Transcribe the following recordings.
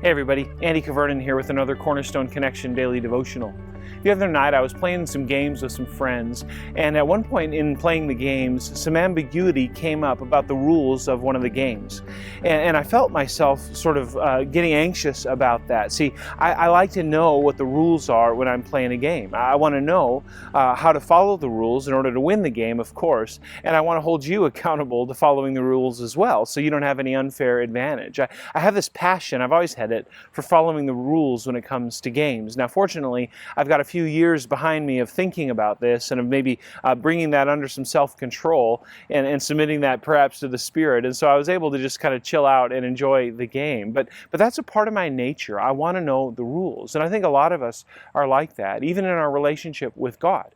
Hey everybody, Andy Kvernen here with another Cornerstone Connection Daily Devotional. The other night I was playing some games with some friends, and at one point in playing the games, some ambiguity came up about the rules of one of the games. And I felt myself sort of getting anxious about that. See, I like to know what the rules are when I'm playing a game. I want to know how to follow the rules in order to win the game, of course, and I want to hold you accountable to following the rules as well, so you don't have any unfair advantage. I have this passion, I've always had it, for following the rules when it comes to games. Now, fortunately, I've got a few years behind me of thinking about this and of maybe bringing that under some self-control and submitting that perhaps to the Spirit. And so I was able to just kind of chill out and enjoy the game. But that's a part of my nature. I want to know the rules. And I think a lot of us are like that, even in our relationship with God.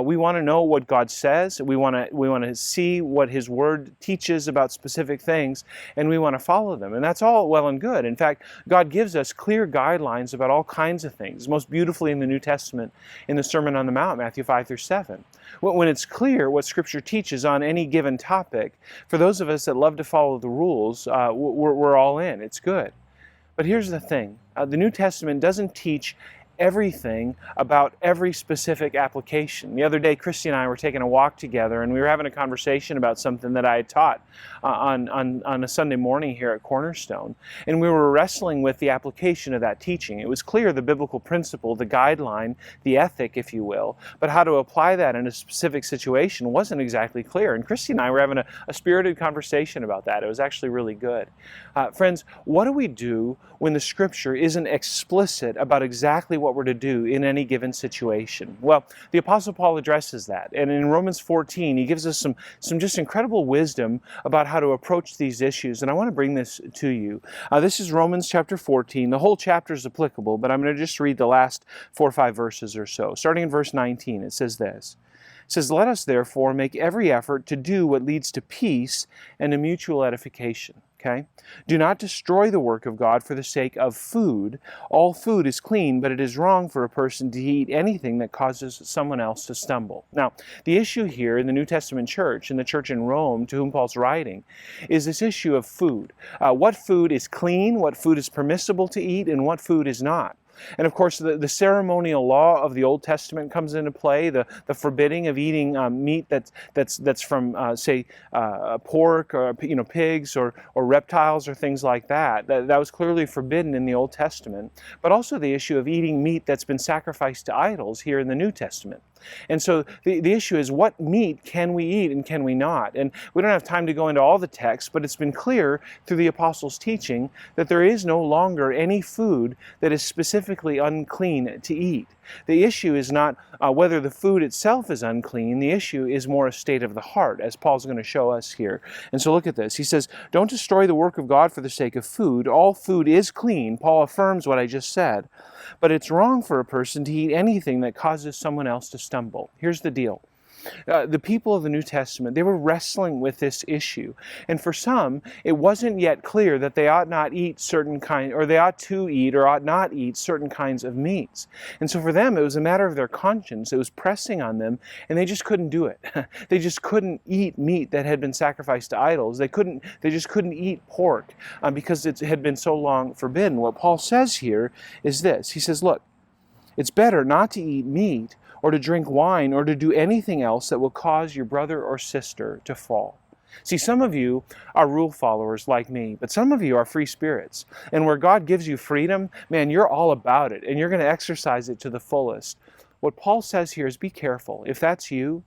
We want to know what God says. We want to see what His Word teaches about specific things, and we want to follow them. And that's all well and good. In fact, God gives us clear guidelines about all kinds of things, most beautifully in the New Testament in the Sermon on the Mount, Matthew 5 through 7. When it's clear what Scripture teaches on any given topic, for those of us that love to follow the rules, we're all in. It's good. But here's the thing. The New Testament doesn't teach everything about every specific application. The other day, Christy and I were taking a walk together, and we were having a conversation about something that I had taught on a Sunday morning here at Cornerstone, and we were wrestling with the application of that teaching. It was clear the biblical principle, the guideline, the ethic, if you will, but how to apply that in a specific situation wasn't exactly clear. And Christy and I were having a spirited conversation about that. It was actually really good. Friends, what do we do when the Scripture isn't explicit about exactly what we're to do in any given situation? Well, the Apostle Paul addresses that, and in Romans 14 he gives us some just incredible wisdom about how to approach these issues, and I want to bring this to you. This is Romans chapter 14. The whole chapter is applicable, but I'm going to just read the last 4 or 5 verses or so. Starting in verse 19, it says this. It says, "Let us therefore make every effort to do what leads to peace and to mutual edification." Okay? "Do not destroy the work of God for the sake of food. All food is clean, but it is wrong for a person to eat anything that causes someone else to stumble." Now, the issue here in the New Testament church, in the church in Rome, to whom Paul's writing, is this issue of food. What food is clean, what food is permissible to eat, and what food is not. And of course, the ceremonial law of the Old Testament comes into play, the forbidding of eating meat that's from, say, pork or pigs or reptiles or things like that. That was clearly forbidden in the Old Testament. But also the issue of eating meat that's been sacrificed to idols here in the New Testament. And so the issue is, what meat can we eat and can we not? And we don't have time to go into all the texts, but it's been clear through the apostles' teaching that there is no longer any food that is specifically unclean to eat. The issue is not whether the food itself is unclean. The issue is more a state of the heart, as Paul's going to show us here. And so look at this. He says, "Don't destroy the work of God for the sake of food. All food is clean." Paul affirms what I just said. "But it's wrong for a person to eat anything that causes someone else to stumble." Here's the deal. The people of the New Testament, they were wrestling with this issue. And for some, it wasn't yet clear that they ought not eat certain kind, or they ought to eat or ought not eat certain kinds of meats. And so for them, it was a matter of their conscience. It was pressing on them, and they just couldn't do it. They just couldn't eat meat that had been sacrificed to idols. They just couldn't eat pork because it had been so long forbidden. What Paul says here is this. He says, look, it's better not to eat meat or to drink wine, or to do anything else that will cause your brother or sister to fall. See, some of you are rule followers like me, but some of you are free spirits. And where God gives you freedom, man, you're all about it, and you're going to exercise it to the fullest. What Paul says here is, be careful. If that's you,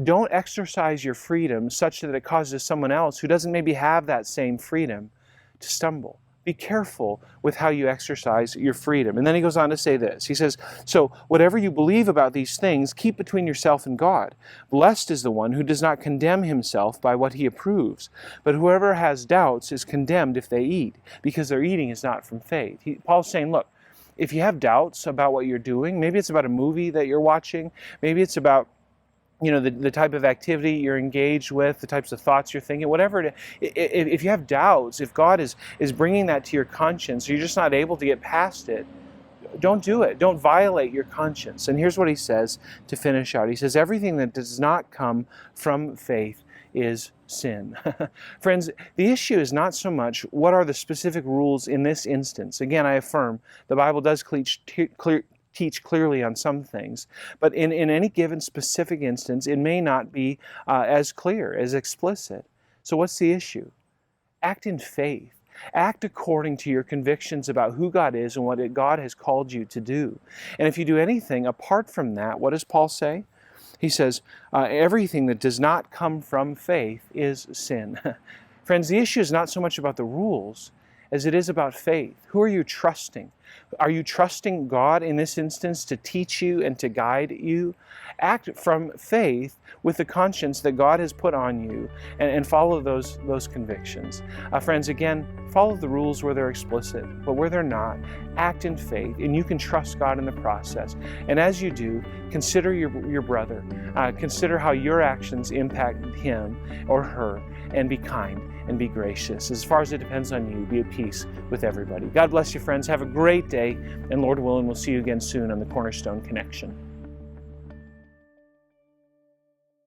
don't exercise your freedom such that it causes someone else who doesn't maybe have that same freedom to stumble. Be careful with how you exercise your freedom. And then he goes on to say this. He says, "So whatever you believe about these things, keep between yourself and God. Blessed is the one who does not condemn himself by what he approves. But whoever has doubts is condemned if they eat, because their eating is not from faith." Paul's saying, look, if you have doubts about what you're doing, maybe it's about a movie that you're watching, maybe it's about the type of activity you're engaged with, the types of thoughts you're thinking, whatever it is. If you have doubts, if God is bringing that to your conscience, or you're just not able to get past it, don't do it. Don't violate your conscience. And here's what he says to finish out. He says, "Everything that does not come from faith is sin. Friends, the issue is not so much what are the specific rules in this instance. Again, I affirm the Bible does teach clearly on some things, but in any given specific instance, it may not be as clear, as explicit. So what's the issue? Act in faith. Act according to your convictions about who God is and what God has called you to do. And if you do anything apart from that, what does Paul say? He says, everything that does not come from faith is sin. Friends, the issue is not so much about the rules as it is about faith. Who are you trusting? Are you trusting God in this instance to teach you and to guide you? Act from faith with the conscience that God has put on you and follow those convictions. Friends, again, follow the rules where they're explicit, but where they're not, act in faith, and you can trust God in the process. And as you do, consider your brother. Consider how your actions impact him or her, and be kind and be gracious. As far as it depends on you, be at peace with everybody. God bless you, friends. Have a great day, and Lord willing, we'll see you again soon on the Cornerstone Connection.